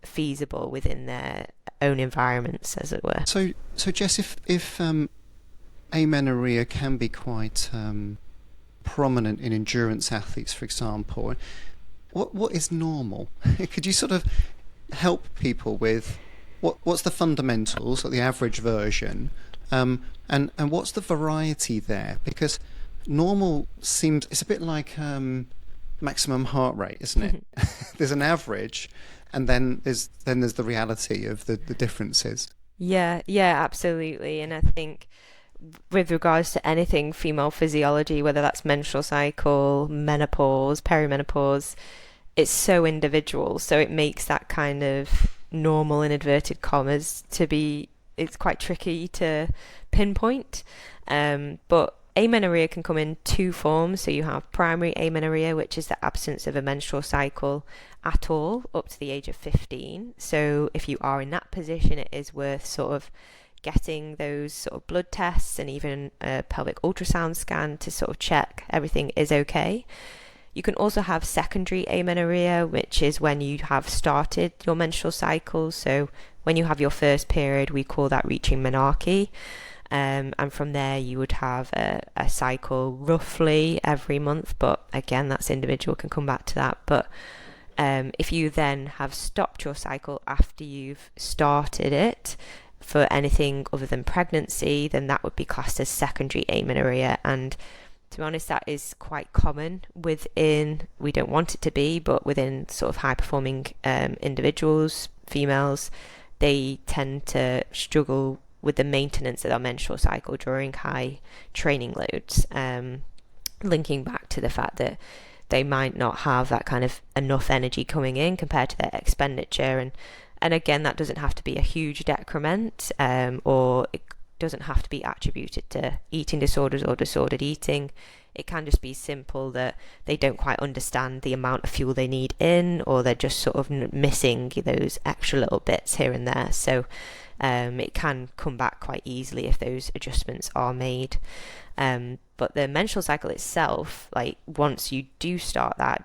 feasible within their own environments, as it were. So Jess, if amenorrhea can be quite prominent in endurance athletes, for example, what is normal? Could you sort of help people with what's the fundamentals, or the average version, and what's the variety there? Because normal seems, it's a bit like maximum heart rate, isn't it? There's an average, and then there's the reality of the differences. Yeah, absolutely. And I think with regards to anything female physiology, whether that's menstrual cycle, menopause, perimenopause, it's so individual. So it makes that kind of normal, in inverted commas, it's quite tricky to pinpoint. But amenorrhea can come in two forms. So you have primary amenorrhea, which is the absence of a menstrual cycle at all up to the age of 15. So if you are in that position, it is worth sort of getting those sort of blood tests and even a pelvic ultrasound scan to sort of check everything is okay. You can also have secondary amenorrhea, which is when you have started your menstrual cycle. So when you have your first period, we call that reaching menarche. And from there you would have a cycle roughly every month, but again, that's individual, can come back to that. But if you then have stopped your cycle after you've started it for anything other than pregnancy, then that would be classed as secondary amenorrhea. And to be honest, that is quite common within, we don't want it to be, but within sort of high performing individuals, females, they tend to struggle with the maintenance of their menstrual cycle during high training loads, linking back to the fact that they might not have that kind of enough energy coming in compared to their expenditure. And again, that doesn't have to be a huge decrement, or it doesn't have to be attributed to eating disorders or disordered eating. it can just be simple that they don't quite understand the amount of fuel they need in, or they're just sort of missing those extra little bits here and there. So it can come back quite easily if those adjustments are made. But the menstrual cycle itself, like once you do start that,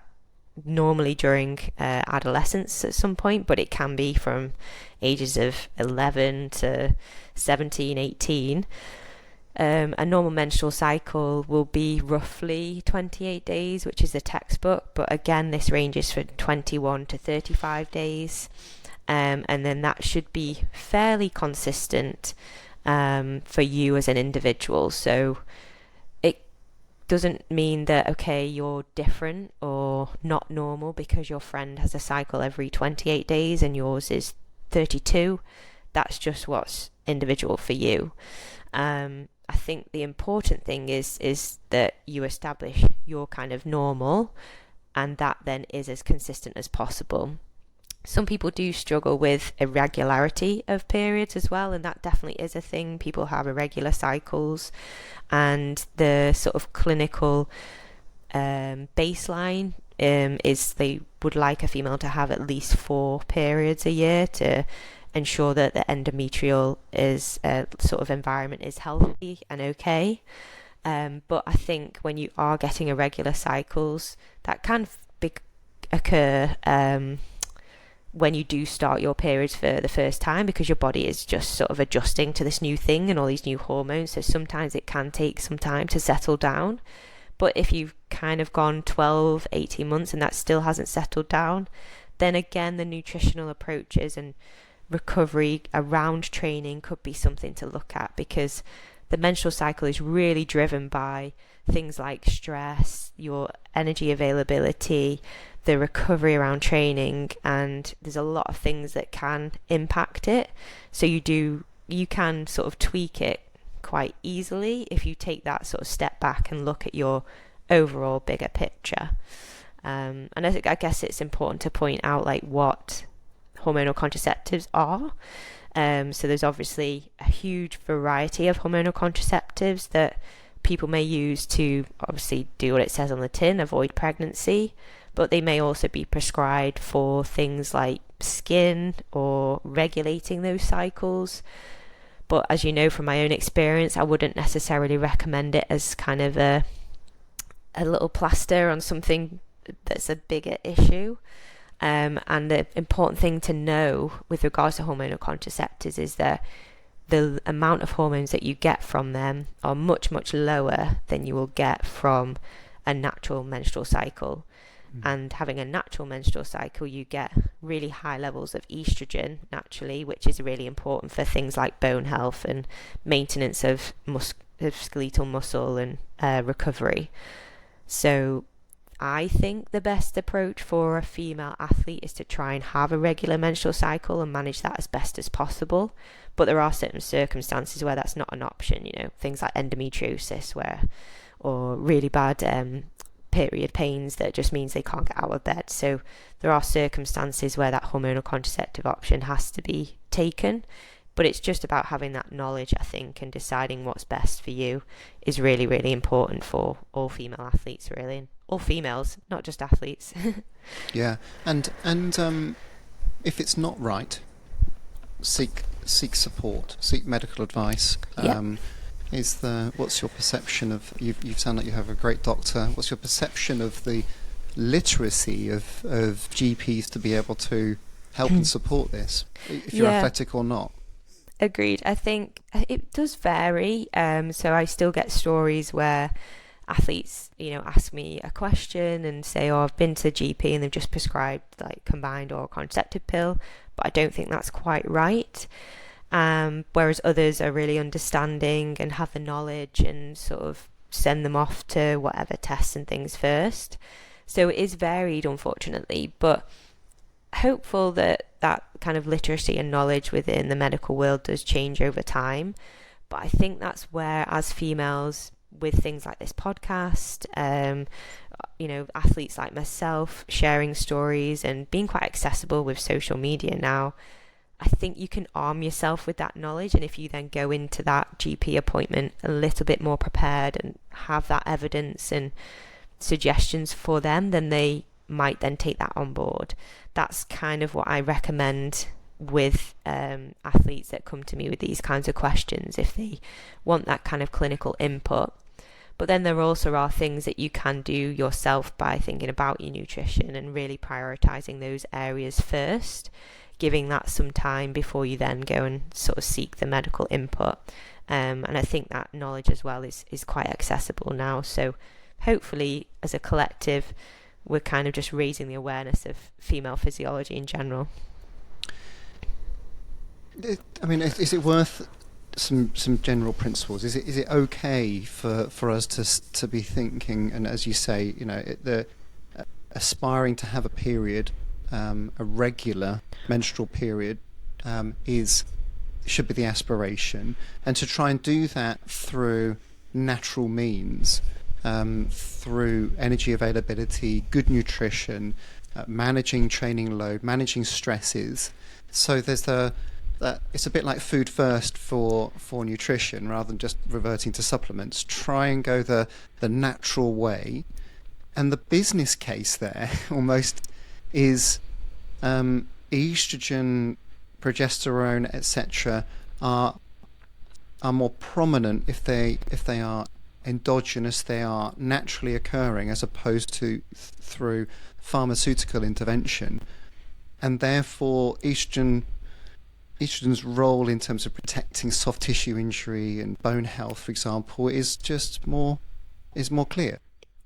normally during adolescence at some point, but it can be from ages of 11 to 17, 18. A normal menstrual cycle will be roughly 28 days, which is the textbook, but again, this ranges from 21 to 35 days. And then that should be fairly consistent for you as an individual. So it doesn't mean that, okay, you're different or not normal because your friend has a cycle every 28 days and yours is 32. That's just what's individual for you. I think the important thing is that you establish your kind of normal, and that then is as consistent as possible. Some people do struggle with irregularity of periods as well, and that definitely is a thing. People have irregular cycles, and the sort of clinical baseline is they would like a female to have at least 4 periods a year to ensure that the endometrial is sort of environment is healthy and okay. But I think when you are getting irregular cycles, that can occur when you do start your periods for the first time, because your body is just sort of adjusting to this new thing and all these new hormones. So sometimes it can take some time to settle down. But if you've kind of gone 12, 18 months and that still hasn't settled down, then again, the nutritional approaches and recovery around training could be something to look at, because the menstrual cycle is really driven by things like stress, your energy availability, the recovery around training, and there's a lot of things that can impact it. So you can sort of tweak it quite easily if you take that sort of step back and look at your overall bigger picture. And I guess it's important to point out like what hormonal contraceptives are. So there's obviously a huge variety of hormonal contraceptives that people may use to obviously do what it says on the tin, avoid pregnancy, but they may also be prescribed for things like skin or regulating those cycles. But as you know from my own experience, I wouldn't necessarily recommend it as kind of a little plaster on something that's a bigger issue. And the important thing to know with regards to hormonal contraceptives is that the amount of hormones that you get from them are much, much lower than you will get from a natural menstrual cycle. And having a natural menstrual cycle, you get really high levels of estrogen naturally, which is really important for things like bone health and maintenance of skeletal muscle and recovery. So I think the best approach for a female athlete is to try and have a regular menstrual cycle and manage that as best as possible. But there are certain circumstances where that's not an option, things like endometriosis or really bad period pains that just means they can't get out of bed. So there are circumstances where that hormonal contraceptive option has to be taken. But it's just about having that knowledge, I think, and deciding what's best for you is really, really important for all female athletes, really, and all females, not just athletes. Yeah, and if it's not right, seek support, seek medical advice. Yeah. What's your perception of? You sound like you have a great doctor. What's your perception of the literacy of GPs to be able to help and support this, if you're athletic or not? Agreed. I think it does vary. So I still get stories where athletes, ask me a question and say, "Oh, I've been to the GP and they've just prescribed like combined oral contraceptive pill," but I don't think that's quite right. Whereas others are really understanding and have the knowledge and sort of send them off to whatever tests and things first. So it is varied, unfortunately, but hopeful that kind of literacy and knowledge within the medical world does change over time. But I think that's where, as females, with things like this podcast, athletes like myself sharing stories and being quite accessible with social media now, I think you can arm yourself with that knowledge, and if you then go into that GP appointment a little bit more prepared and have that evidence and suggestions for them, then they might then take that on board. That's kind of what I recommend with athletes that come to me with these kinds of questions, if they want that kind of clinical input. But then there also are things that you can do yourself by thinking about your nutrition and really prioritizing those areas first, giving that some time before you then go and sort of seek the medical input. And I think that knowledge as well is quite accessible now. So hopefully as a collective, we're kind of just raising the awareness of female physiology in general. I mean, is it worth some general principles? Is it okay for us to be thinking, and as you say, the aspiring to have a period, a regular menstrual period, should be the aspiration, and to try and do that through natural means, through energy availability, good nutrition, managing training load, managing stresses. So there's it's a bit like food first for nutrition, rather than just reverting to supplements. Try and go the natural way. And the business case there almost is estrogen, progesterone, etc. are more prominent if they are endogenous, they are naturally occurring, as opposed to through pharmaceutical intervention. And therefore estrogen's role in terms of protecting soft tissue injury and bone health, for example, is more clear.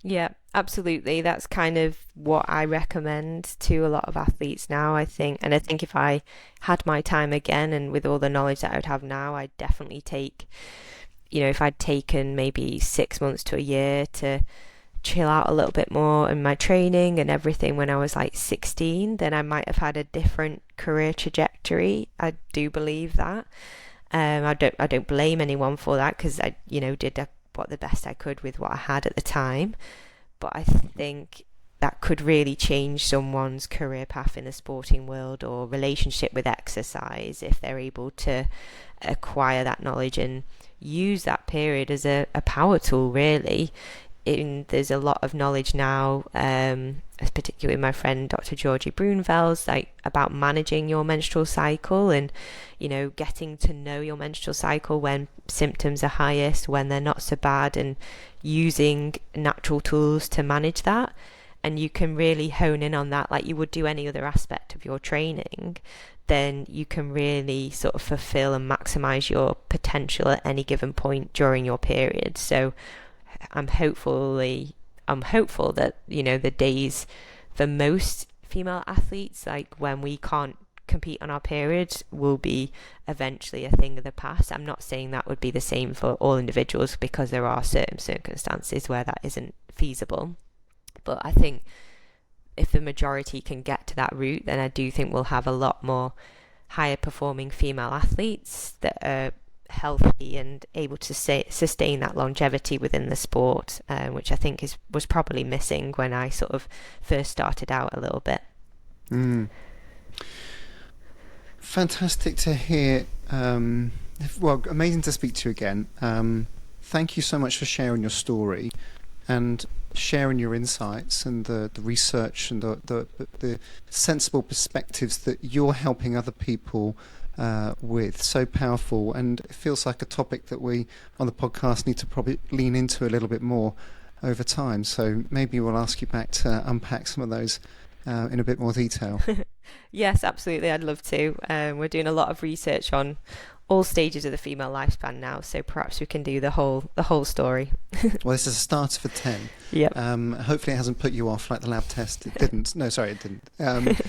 Yeah, absolutely. That's kind of what I recommend to a lot of athletes now, I think. And I think if I had my time again, and with all the knowledge that I would have now, I'd definitely take, if I'd taken maybe 6 months to a year to chill out a little bit more in my training and everything when I was like 16, then I might have had a different career trajectory. I do believe that. I don't blame anyone for that, because I did what the best I could with what I had at the time. But I think that could really change someone's career path in the sporting world or relationship with exercise if they're able to acquire that knowledge and use that period as a power tool, really. There's a lot of knowledge now, particularly my friend Dr. Georgie Brunvel's, about managing your menstrual cycle and, getting to know your menstrual cycle when symptoms are highest, when they're not so bad, and using natural tools to manage that. And you can really hone in on that like you would do any other aspect of your training. Then you can really sort of fulfill and maximize your potential at any given point during your period. So I'm hopeful that the days for most female athletes, like when we can't compete on our periods, will be eventually a thing of the past. I'm not saying that would be the same for all individuals, because there are certain circumstances where that isn't feasible. But I think if the majority can get to that route, then I do think we'll have a lot more higher performing female athletes that are healthy and able to sustain that longevity within the sport, which I think was probably missing when I sort of first started out a little bit. Fantastic to hear. Well, amazing to speak to you again. Thank you so much for sharing your story and sharing your insights and the research and the sensible perspectives that you're helping other people with. So powerful, and it feels like a topic that we on the podcast need to probably lean into a little bit more over time. So maybe we'll ask you back to unpack some of those in a bit more detail. Yes, absolutely. I'd love to. We're doing a lot of research on all stages of the female lifespan now, so perhaps we can do the whole story. Well, this is a starter for 10. Yep. Hopefully it hasn't put you off like the lab test. It didn't. No, sorry, it didn't.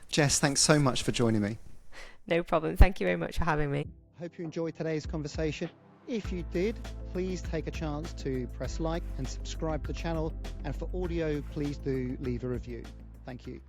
Jess, thanks so much for joining me. No problem. Thank you very much for having me. Hope you enjoyed today's conversation. If you did, please take a chance to press like and subscribe to the channel. And for audio, please do leave a review. Thank you.